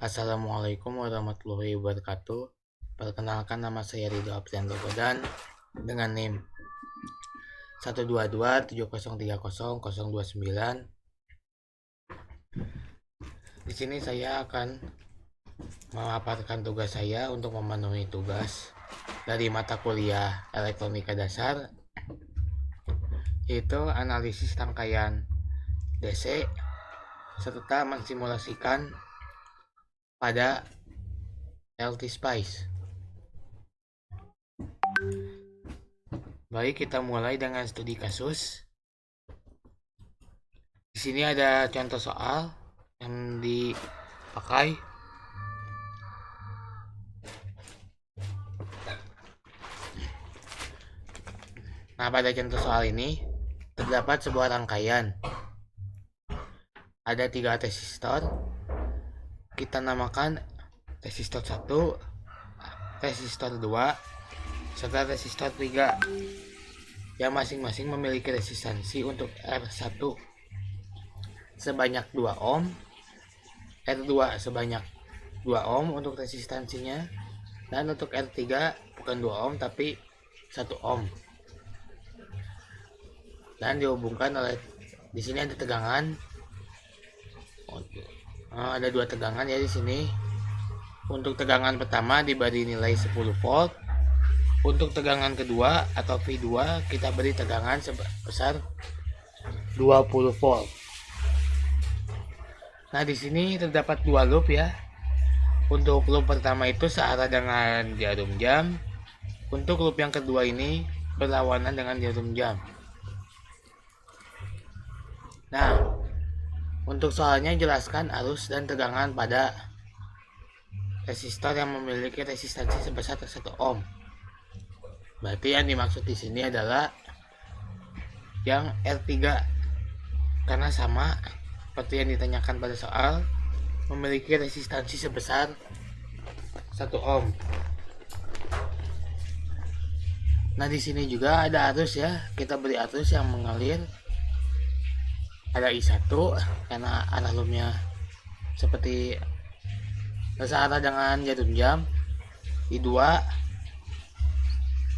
Assalamualaikum warahmatullahi wabarakatuh. Perkenalkan, nama saya Ridho Aprianto Godan dengan NIM 12270300029. Di sini saya akan memaparkan tugas saya untuk memenuhi tugas dari mata kuliah Elektronika Dasar, yaitu analisis rangkaian DC serta mensimulasikan pada LT Spice. Baik, kita mulai dengan studi kasus. Di sini ada contoh soal yang dipakai. Nah, pada contoh soal ini terdapat sebuah rangkaian. Ada 3 resistor. Kita namakan resistor 1, resistor 2, serta resistor 3 yang masing-masing memiliki resistansi untuk R1 sebanyak 2 ohm, R2 sebanyak 2 ohm untuk resistansinya, dan untuk R3 bukan 2 ohm tapi 1 ohm. Dan dihubungkan oleh, di sini ada tegangan. Ada 2 tegangan ya di sini. Untuk tegangan pertama diberi nilai 10 volt. Untuk tegangan kedua atau V2 kita beri tegangan sebesar 20 volt. Nah, di sini terdapat 2 loop ya. Untuk loop pertama itu searah dengan jarum jam. Untuk loop yang kedua ini berlawanan dengan jarum jam. Nah, untuk soalnya jelaskan arus dan tegangan pada resistor yang memiliki resistansi sebesar 1 ohm. Berarti yang dimaksud di sini adalah yang R3, karena sama seperti yang ditanyakan pada soal, memiliki resistansi sebesar 1 ohm. Nah, di sini juga ada arus ya. Kita beri arus yang mengalir. Ada I1 karena arah loopnya seperti searah dengan jarum jam. I2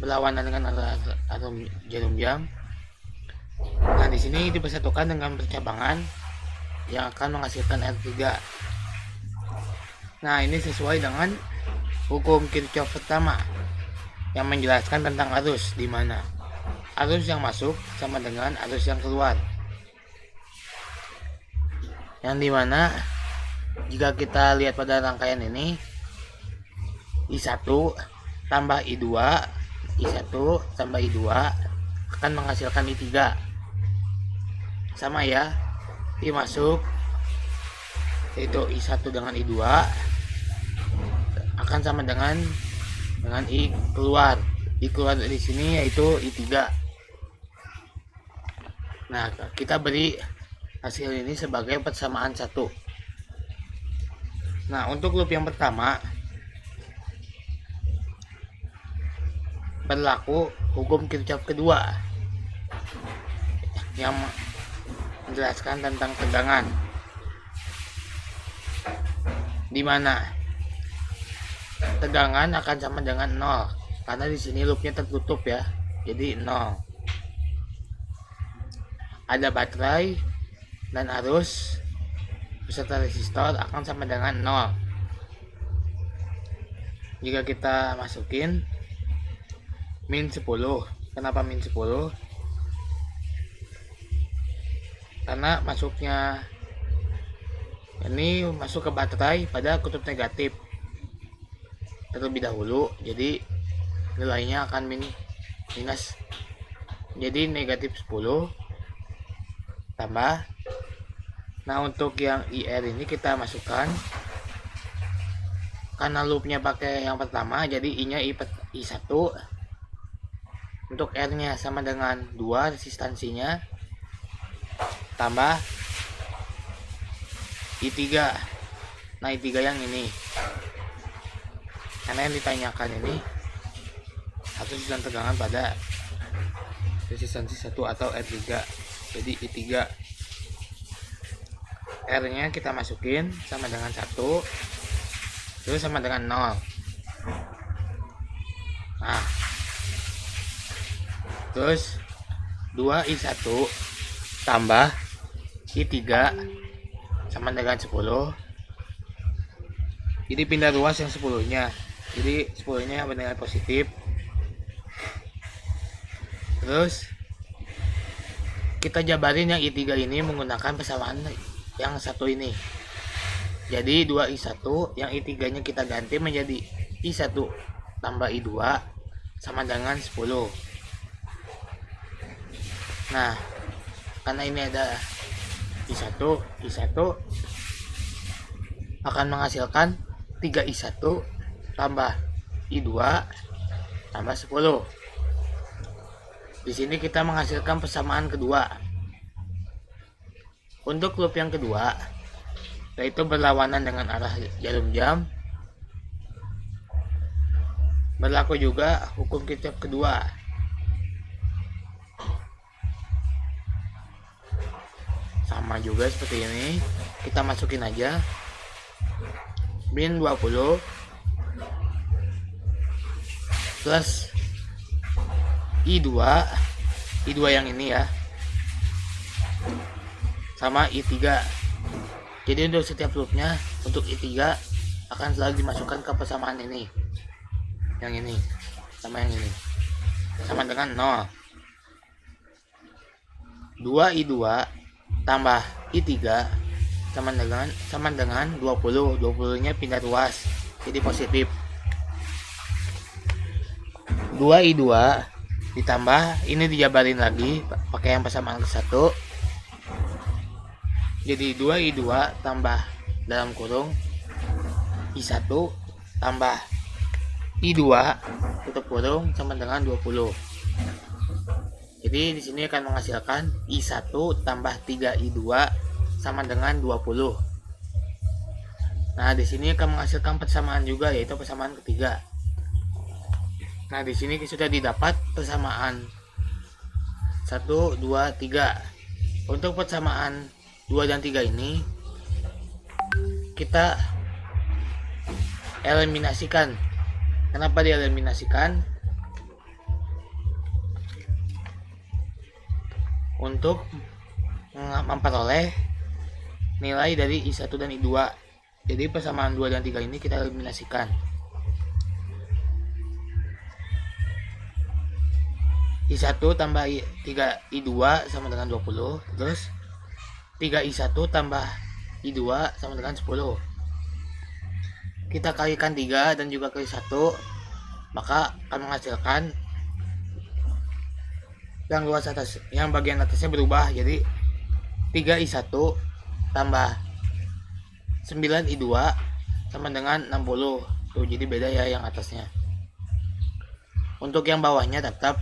berlawanan dengan arah jarum jam. Nah, di sini dipersatukan dengan percabangan yang akan menghasilkan R3. Nah, ini sesuai dengan hukum Kirchhoff pertama yang menjelaskan tentang arus, di mana arus yang masuk sama dengan arus yang keluar. Yang dimana jika kita lihat pada rangkaian ini, I1 tambah I2, I1 tambah I2 akan menghasilkan I3. Sama ya, I masuk yaitu I1 dengan I2 akan sama dengan I keluar. I keluar dari sini yaitu I3. Nah, kita beri hasil ini sebagai persamaan 1. Nah, untuk loop yang pertama berlaku hukum Kirchhoff kedua yang menjelaskan tentang tegangan, di mana tegangan akan sama dengan 0 karena di sini loopnya tertutup ya, jadi 0. Ada baterai dan arus beserta resistor akan sama dengan 0. Jika kita masukin min 10. Kenapa min 10? Karena masuknya ini masuk ke baterai pada kutub negatif terlebih dahulu, jadi nilainya akan minus, jadi negatif 10 tambah. Nah, untuk yang IR ini kita masukkan karena loopnya pakai yang pertama, jadi I nya I1. Untuk R nya sama dengan 2 resistansinya, tambah I3. Nah, I3 yang ini karena yang ditanyakan ini arus dan tegangan pada resistansi 1 atau R3, jadi I3. R nya kita masukin sama dengan 1, Terus sama dengan 0. Nah, terus 2i1 tambah i3 sama dengan 10. Jadi pindah ruas yang 10-nya. Jadi 10-nya bernilai positif. Terus kita jabarin yang i3 ini menggunakan persamaan yang satu ini. Jadi 2i1 yang i3 nya kita ganti menjadi i1 tambah i2 sama dengan 10. Nah, karena ini ada i1 akan menghasilkan 3i1 tambah i2 tambah 10. Di sini kita menghasilkan persamaan kedua. Untuk loop yang kedua, yaitu berlawanan dengan arah jarum jam, berlaku juga hukum Kirchhoff kedua. Sama juga seperti ini, kita masukin aja min 20 plus i2 yang ini ya, sama i3. Jadi untuk setiap loopnya, untuk i3 akan selalu dimasukkan ke persamaan ini. Yang ini sama yang ini sama dengan 0. 2i2 tambah i3 sama dengan 20. 20 nya pindah ruas jadi positif. 2i2 ditambah ini dijabarin lagi pakai yang persamaan ke-1. Jadi 2i2 tambah dalam kurung i1 tambah i2 tutup kurung sama dengan 20. Jadi di sini akan menghasilkan i1 tambah 3i2 sama dengan 20. Nah, di sini akan menghasilkan persamaan juga, yaitu persamaan ketiga. Nah, di sini sudah didapat persamaan 1, 2, 3. Untuk persamaan 2 dan 3 ini kita eliminasikan. Kenapa dieliminasikan? Untuk memperoleh nilai dari i1 dan i2. Jadi persamaan 2 dan 3 ini kita eliminasikan. i1 tambah 3i2 sama dengan 20. Terus 3i1 tambah i2 sama dengan 10. Kita kalikan 3 dan juga kali 1, maka akan menghasilkan yang luas atas, yang bagian atasnya berubah. Jadi 3i1 tambah 9i2 sama dengan 60. Tuh, jadi beda ya yang atasnya. Untuk yang bawahnya tetap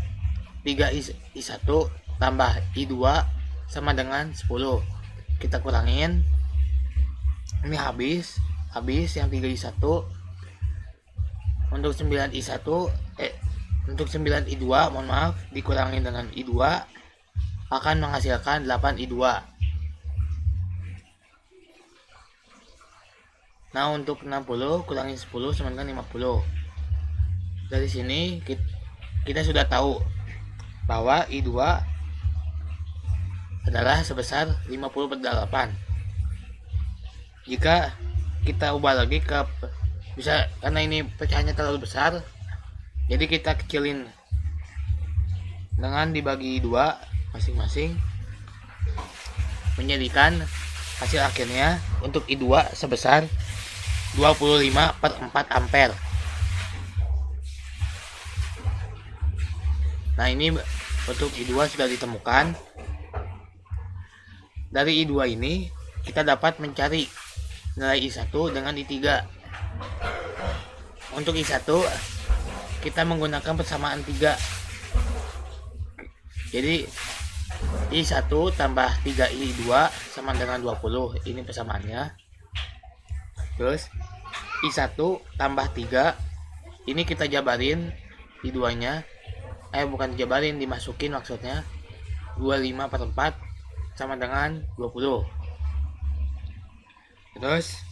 3i1 tambah i2 sama dengan 10. Kita kurangin, ini habis yang 3i1. Untuk 9i1 untuk 9i2 mohon maaf, dikurangin dengan i2 akan menghasilkan 8i2. Nah, untuk 60 kurangin 10 sama dengan 50. Dari sini kita sudah tahu bahwa i2 adalah sebesar 50/8. Jika kita ubah lagi ke bisa, karena ini pecahannya terlalu besar, jadi kita kecilin dengan dibagi 2 masing-masing, menjadikan hasil akhirnya untuk i2 sebesar 25/4 ampere. Nah, ini untuk i2 sudah ditemukan. Dari i2 ini kita dapat mencari nilai i1 dengan i3. Untuk i1 kita menggunakan persamaan 3. Jadi i1 tambah 3i2 sama dengan 20. Ini persamaannya. Terus i1 tambah 3, ini kita jabarin i2 nya, bukan dijabarin, dimasukin maksudnya. 25/4 sama dengan 20. Terus